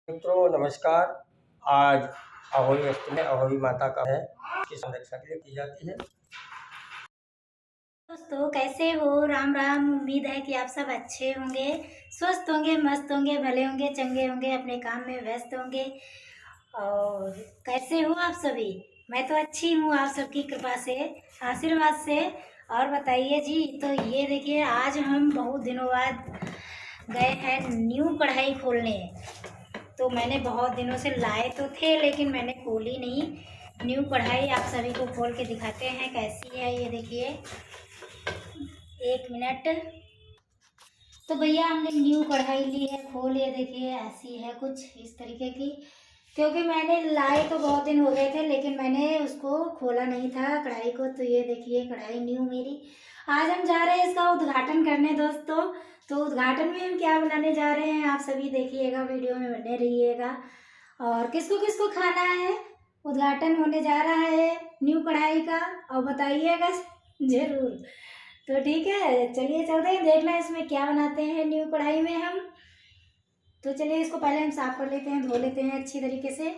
मित्रों नमस्कार। आज अहोई अष्टमी में अहोई माता का है की संरक्षा के लिए की जाती है। दोस्तों कैसे हो? राम राम। उम्मीद है कि आप सब अच्छे होंगे, स्वस्थ होंगे, मस्त होंगे, भले होंगे, चंगे होंगे, अपने काम में व्यस्त होंगे। और कैसे हो आप सभी? मैं तो अच्छी हूँ आप सबकी कृपा से, आशीर्वाद से। और बताइए जी। तो ये देखिए, आज हम बहुत दिनों बाद गए हैं न्यू कढ़ाई खोलने। तो मैंने बहुत दिनों से लाए तो थे लेकिन मैंने खोली नहीं। न्यू कढ़ाई आप सभी को खोल के दिखाते हैं कैसी है। ये देखिए, 1 मिनट। तो भैया हमने न्यू कढ़ाई ली है, खोल ये देखिए, ऐसी है कुछ इस तरीके की। क्योंकि मैंने लाए तो बहुत दिन हो गए थे लेकिन मैंने उसको खोला नहीं था कढ़ाई को। तो ये देखिए कढ़ाई न्यू मेरी। आज हम जा रहे हैं इसका उद्घाटन करने दोस्तों। तो उद्घाटन में हम क्या बनाने जा रहे हैं आप सभी देखिएगा, वीडियो में बने रहिएगा। और किसको किसको खाना है, उद्घाटन होने जा रहा है न्यू कढ़ाई का, और बताइएगा जरूर। तो ठीक है, चलिए चलते हैं, देखना इसमें क्या बनाते हैं न्यू कढ़ाई में हम। तो चलिए इसको पहले हम साफ कर लेते हैं, धो लेते हैं अच्छी तरीके से।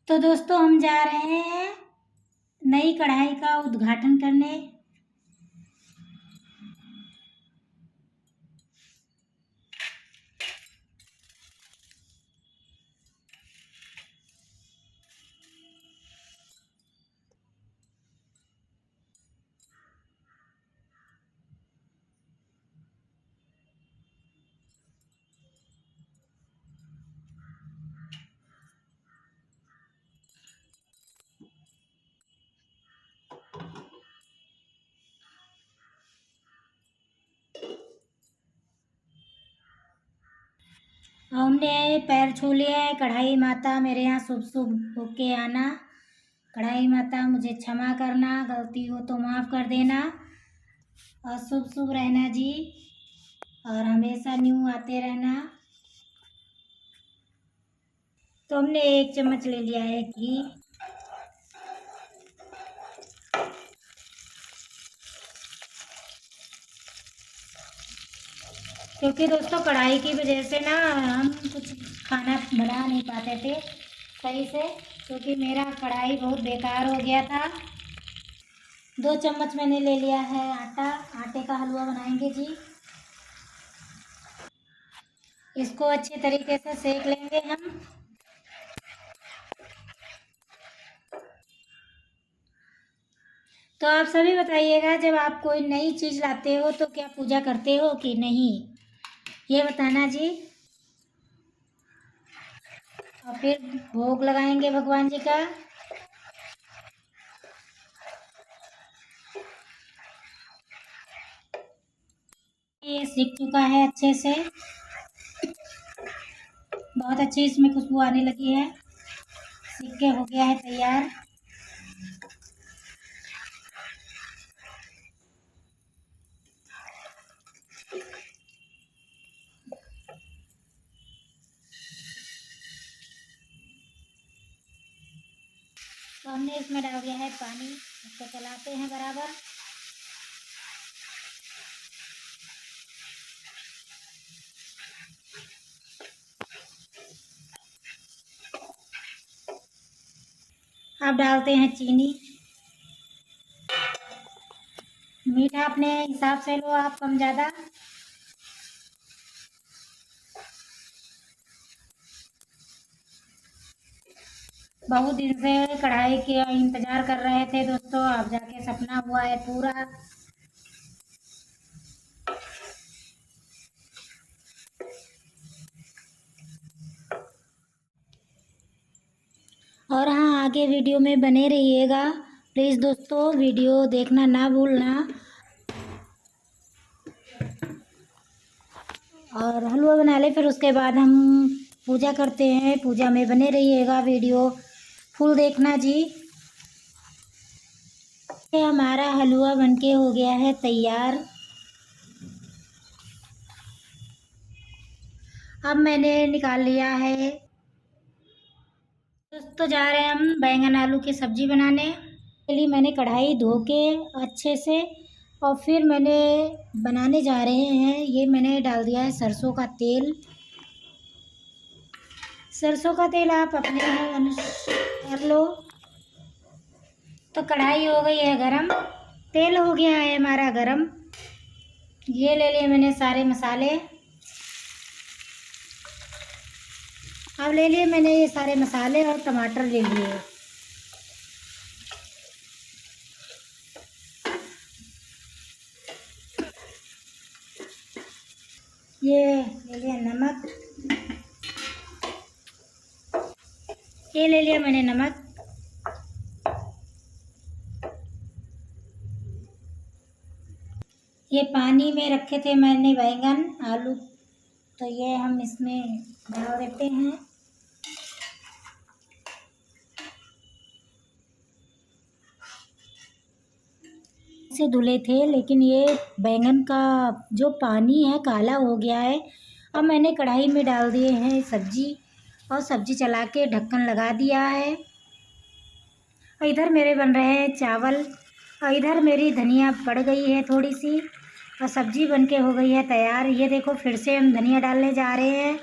तो दोस्तों हम जा रहे हैं नई कढ़ाई का उद्घाटन करने। हमने पैर छू लिए हैं। कढ़ाई माता मेरे यहाँ शुभ शुभ होके आना। कढ़ाई माता मुझे क्षमा करना, गलती हो तो माफ़ कर देना, और शुभ शुभ रहना जी, और हमेशा न्यू आते रहना। तो हमने 1 चम्मच ले लिया है घी। क्योंकि दोस्तों कढ़ाई की वजह से ना हम कुछ खाना बना नहीं पाते थे सही से, क्योंकि मेरा कढ़ाई बहुत बेकार हो गया था। 2 चम्मच मैंने ले लिया है आटा। आटे का हलवा बनाएंगे जी। इसको अच्छे तरीके से सेक लेंगे हम। तो आप सभी बताइएगा, जब आप कोई नई चीज़ लाते हो तो क्या पूजा करते हो कि नहीं, ये बताना जी। और फिर भोग लगाएंगे भगवान जी का। ये सीख चुका है अच्छे से, बहुत अच्छी इसमें खुशबू आने लगी है। सीख के हो गया है तैयार। तो हमने इसमें डाल दिया है पानी। इसको चलाते हैं बराबर। अब डालते हैं चीनी। मीठा अपने हिसाब से लो आप, कम ज़्यादा। बहुत दिन से कढ़ाई के इंतज़ार कर रहे थे दोस्तों, अब जाके सपना हुआ है पूरा। और हाँ, आगे वीडियो में बने रहिएगा प्लीज़ दोस्तों, वीडियो देखना ना भूलना। और हलवा बना ले, फिर उसके बाद हम पूजा करते हैं। पूजा में बने रहिएगा, वीडियो फुल देखना जी। ये हमारा हलवा बनके हो गया है तैयार। अब मैंने निकाल लिया है। दोस्तों जा रहे हैं हम बैंगन आलू की सब्ज़ी बनाने के लिए। मैंने कढ़ाई धो के अच्छे से, और फिर मैंने बनाने जा रहे हैं। ये मैंने डाल दिया है सरसों का तेल। सरसों का तेल आप अपने अनुसार लो। तो कढ़ाई हो गई है गरम, तेल हो गया है हमारा गरम। ये ले लिए मैंने सारे मसाले। अब ले लिए मैंने ये सारे मसाले और टमाटर ले लिए। ये ले लिया नमक, ये ले लिया मैंने नमक। ये पानी में रखे थे मैंने बैंगन आलू, तो ये हम इसमें डाल देते हैं। से धुले थे, लेकिन ये बैंगन का जो पानी है काला हो गया है। अब मैंने कढ़ाई में डाल दिए हैं सब्जी, और सब्जी चला के ढक्कन लगा दिया है। और इधर मेरे बन रहे हैं चावल, और इधर मेरी धनिया पड़ गई है थोड़ी सी, और सब्जी बन के हो गई है तैयार। ये देखो फिर से हम धनिया डालने जा रहे हैं।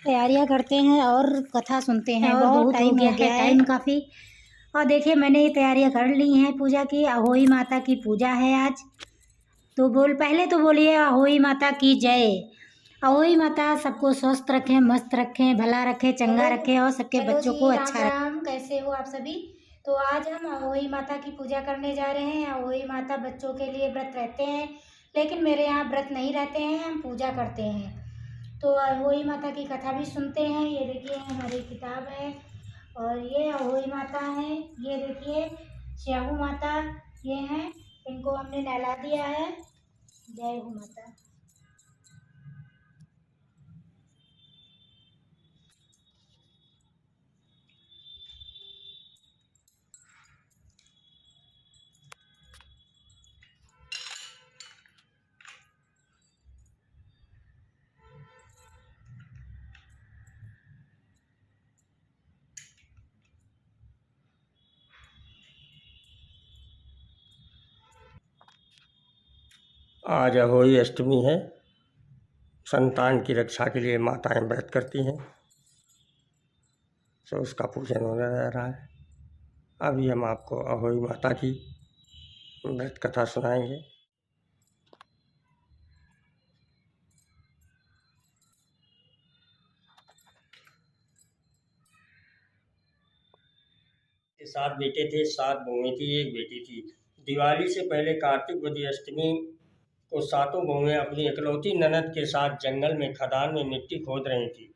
तैयारियां करते हैं और कथा सुनते हैं। और बहुत टाइम हो गया है, टाइम काफ़ी। और देखिए मैंने ये तैयारियां कर ली हैं पूजा की। अहोई माता की पूजा है आज। तो पहले तो बोलिए अहोई माता की जय। अहोई माता सबको स्वस्थ रखें, मस्त रखें, भला रखें, चंगा रखें, और सबके बच्चों को अच्छा रखें। राम, कैसे हो आप सभी? तो आज हम अहोई माता की पूजा करने जा रहे हैं। अहोई माता बच्चों के लिए व्रत रहते हैं, लेकिन मेरे यहाँ व्रत नहीं रहते हैं, हम पूजा करते हैं। तो अहोई माता की कथा भी सुनते हैं। ये देखिए हमारी किताब है, और ये अहोई माता है। ये देखिए श्याहू माता ये हैं, इनको हमने नहला दिया है। जय हो माता। आज अहोई अष्टमी है। संतान की रक्षा के लिए माताएं व्रत करती हैं, तो उसका पूजन होने जा रहा है। अभी हम आपको अहोई माता की व्रत कथा सुनाएंगे। के 7 बेटे थे, 7 बहुएं थी, 1 बेटी थी। दिवाली से पहले कार्तिक बदी अष्टमी को 7 बहुएं अपनी इकलौती ननद के साथ जंगल में खदान में मिट्टी खोद रही थी।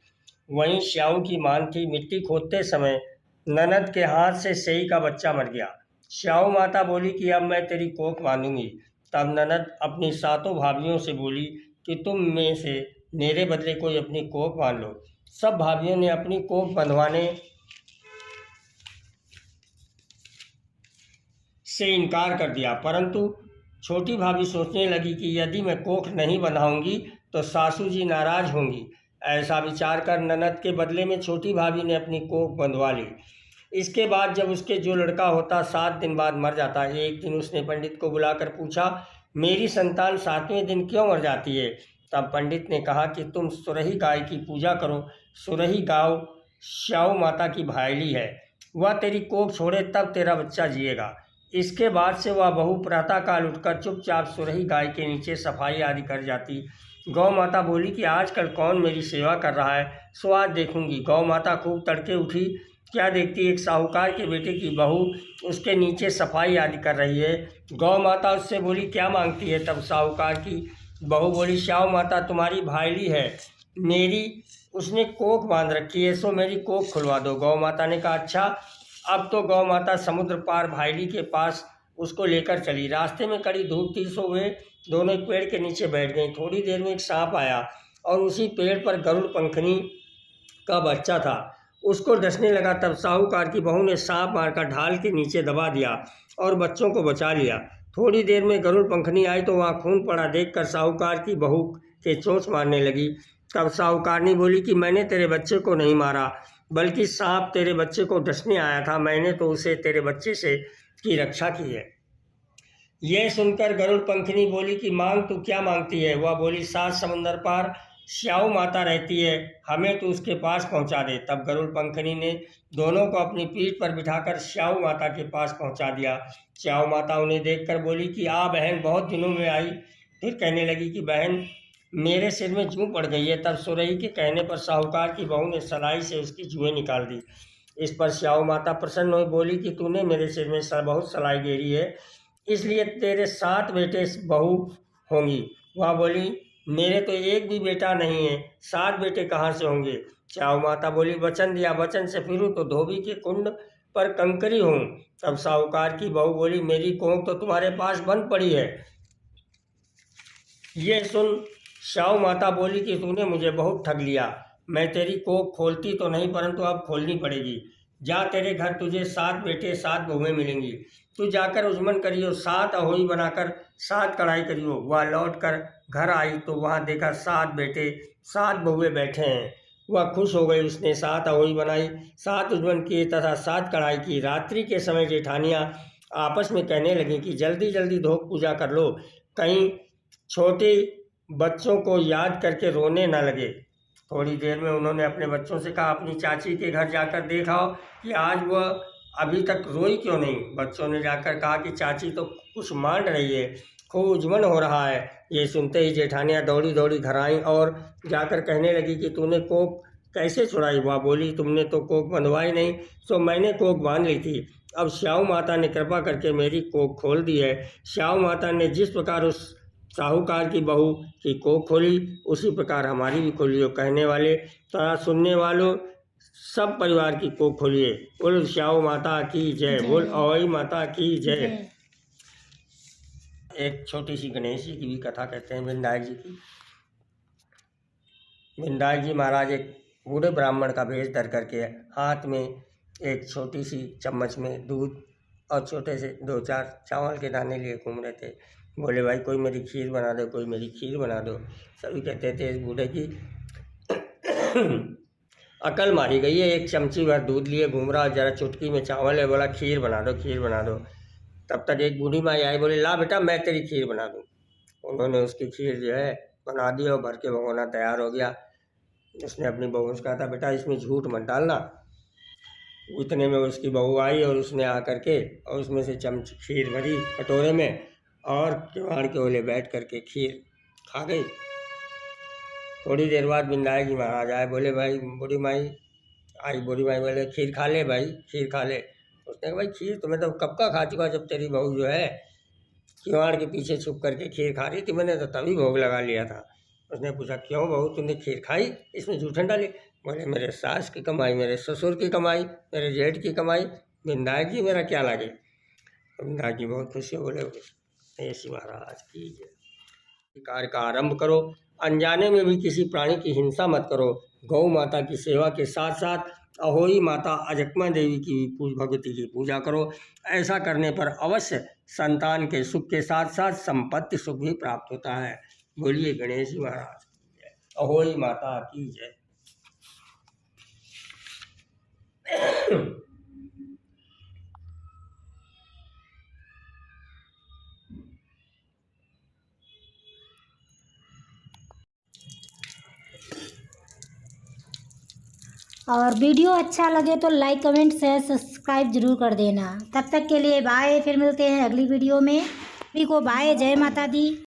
वहीं श्याऊ की मान थी। मिट्टी खोदते समय ननद के हाथ से सेई का बच्चा मर गया। श्याऊ माता बोली कि अब मैं तेरी कोख बांधूंगी। तब ननद अपनी 7 भाभियों से बोली कि तुम में से मेरे बदले कोई अपनी कोख बांध लो। सब भाभियों ने अपनी कोख बंधवाने से इनकार कर दिया, परंतु छोटी भाभी सोचने लगी कि यदि मैं कोख नहीं बंधाऊंगी तो सासू जी नाराज होंगी। ऐसा विचार कर ननद के बदले में छोटी भाभी ने अपनी कोख बंधवा ली। इसके बाद जब उसके जो लड़का होता 7 दिन बाद मर जाता, एक दिन उसने पंडित को बुलाकर पूछा, मेरी संतान 7वें दिन क्यों मर जाती है? तब पंडित ने कहा कि तुम सुरही गाय की पूजा करो। सुरही गाय श्याऊ माता की भायली है, वह तेरी कोख छोड़े तब तेरा बच्चा जिएगा। इसके बाद से वह बहू प्रातःकाल उठकर चुपचाप सुरही गाय के नीचे सफाई आदि कर जाती। गौ माता बोली कि आजकल कौन मेरी सेवा कर रहा है, सो आज देखूंगी। गौ माता खूब तड़के उठी, क्या देखती एक साहूकार के बेटे की बहू उसके नीचे सफाई आदि कर रही है। गौ माता उससे बोली क्या मांगती है? तब साहूकार की बहू बोली श्याऊ माता तुम्हारी भाईली है, मेरी उसने कोख बांध रखी है, सो मेरी कोख खुलवा दो। गौ माता ने कहा अच्छा। अब तो गौ माता समुद्र पार भाईली के पास उसको लेकर चली। रास्ते में कड़ी धूप थी, सो वे दोनों एक पेड़ के नीचे बैठ गई। थोड़ी देर में एक सांप आया और उसी पेड़ पर गरुड़ पंखनी का बच्चा था, उसको डसने लगा। तब साहूकार की बहू ने सांप मारकर ढाल के नीचे दबा दिया और बच्चों को बचा लिया। थोड़ी देर में गरुड़ पंखनी आई तो वहाँ खून पड़ा देखकर साहूकार की बहू के चोंच मारने लगी। तब साहूकारनी बोली कि मैंने तेरे बच्चे को नहीं मारा, बल्कि सांप तेरे बच्चे को डसने आया था, मैंने तो उसे तेरे बच्चे से की रक्षा की है। यह सुनकर गरुड़ पंखनी बोली कि मांग तू क्या मांगती है? वह बोली 7 समंदर पार श्याऊ माता रहती है, हमें तो उसके पास पहुंचा दे। तब गरुड़ पंखनी ने दोनों को अपनी पीठ पर बिठाकर श्याऊ माता के पास पहुंचा दिया। श्याऊ माता उन्हें देखकर बोली कि आ बहन, बहुत दिनों में आई। फिर कहने लगी कि बहन, मेरे सिर में जूं पड़ गई है। तब सुरही के कहने पर साहूकार की बहू ने सलाई से उसकी जुएं निकाल दी। इस पर श्याऊ माता प्रसन्न हुई, बोली कि तूने मेरे सिर में बहुत सलाई गेरी है, इसलिए तेरे 7 बेटे बहू होंगी। वह बोली, मेरे तो एक भी बेटा नहीं है, 7 बेटे कहाँ से होंगे। श्याऊ माता बोली, वचन दिया, वचन से फिरूँ तो धोबी के कुंड पर कंकरी हूँ। तब साहूकार की बहू बोली, मेरी कोख तो तुम्हारे पास बंद पड़ी है। ये सुन श्याऊ माता बोली कि तूने मुझे बहुत ठग लिया। मैं तेरी कोख खोलती तो नहीं, परंतु अब खोलनी पड़ेगी। जा, तेरे घर तुझे 7 बेटे 7 बहुएं मिलेंगी। तू जाकर उजमन करियो, 7 अहोई बनाकर 7 कढ़ाई करियो। वह लौट कर घर आई तो वहाँ देखा 7 बेटे 7 बहुएं बैठे हैं। वह खुश हो गई। उसने 7 अहोई बनाई, 7 उजमन किए तथा 7 कढ़ाई की। रात्रि के समय जेठानियाँ आपस में कहने लगी कि जल्दी जल्दी धोख पूजा कर लो, कहीं छोटे बच्चों को याद करके रोने न लगे। थोड़ी देर में उन्होंने अपने बच्चों से कहा, अपनी चाची के घर जाकर देखाओ कि आज वह अभी तक रोई क्यों नहीं। बच्चों ने जाकर कहा कि चाची तो कुछ मान रही है, खूब उजमन हो रहा है। ये सुनते ही जेठानियाँ दौड़ी दौड़ी घर आईं और जाकर कहने लगी कि तूने कोख कैसे छुड़ाई। वह बोली, तुमने तो कोख बंधवाई नहीं, तो मैंने कोख बांध ली थी। अब श्याऊ माता ने कृपा करके मेरी कोख खोल दी है। श्याऊ माता ने जिस प्रकार उस साहूकार की बहू की कोख खोली, उसी प्रकार हमारी भी खोली हो। कहने वाले तथा सुनने वालों सब परिवार की कोख खोलिए। बोल श्याऊ माता की जय, बोल अहोई माता की जय। एक छोटी सी गणेश जी की भी कथा कहते हैं, विनायक जी की। विनायक जी महाराज एक बूढ़े ब्राह्मण का भेष धर करके हाथ में एक छोटी सी चम्मच में दूध और छोटे से 2-4 चावल के दाने लिए घूम रहे थे। बोले, भाई कोई मेरी खीर बना दो, कोई मेरी खीर बना दो। सभी कहते थे इस बूढ़े की अकल मारी गई है। एक चमची भर दूध लिए घूम रहा, जरा चुटकी में चावल है, बोला खीर बना दो, खीर बना दो। तब तक एक बूढ़ी माई आई, बोले, ला बेटा मैं तेरी खीर बना दूँ। उन्होंने उसकी खीर जो है बना दी और भर के भगोना तैयार हो गया। उसने अपनी बहू से कहा था, बेटा इसमें झूठ मत डालना। इतने में उसकी बहू आई और उसने आकर के और उसमें से चमच खीर भरी कटोरे में और किवाड़ के ओले बैठ करके खीर खा गई। थोड़ी देर बाद विनायक जी महाराज आए, बोले, भाई बूढ़ी माई आई। बूढ़ी माई बोले, खीर खा ले भाई, खीर खा ले। उसने कहा, भाई खीर तुम्हें तो कब का खा चुका, जब तेरी बहू जो है किवाड़ के पीछे छुप करके खीर खा रही थी, मैंने तो तभी भोग लगा लिया था। उसने पूछा, क्यों बहू तुमने खीर खाई, इसमें झूठन डाली? बोले, मेरे सास की कमाई, मेरे ससुर की कमाई, मेरे जेठ की कमाई, विनायक जी मेरा क्या लगे। विनायक जी बहुत खुशी हो, बोले, ऐसी महाराज की जय। कार्य का आरंभ करो, अनजाने में भी किसी प्राणी की हिंसा मत करो। गौ माता की सेवा के साथ साथ अहोई माता अजकमा देवी की भगवती की पूजा करो। ऐसा करने पर अवश्य संतान के सुख के साथ साथ संपत्ति सुख भी प्राप्त होता है। बोलिए गणेश जी महाराज की जय, अहोई माता की जय। और वीडियो अच्छा लगे तो लाइक कमेंट शेयर सब्सक्राइब जरूर कर देना। तब तक के लिए बाय, फिर मिलते हैं अगली वीडियो में। सभी को बाय, जय माता दी।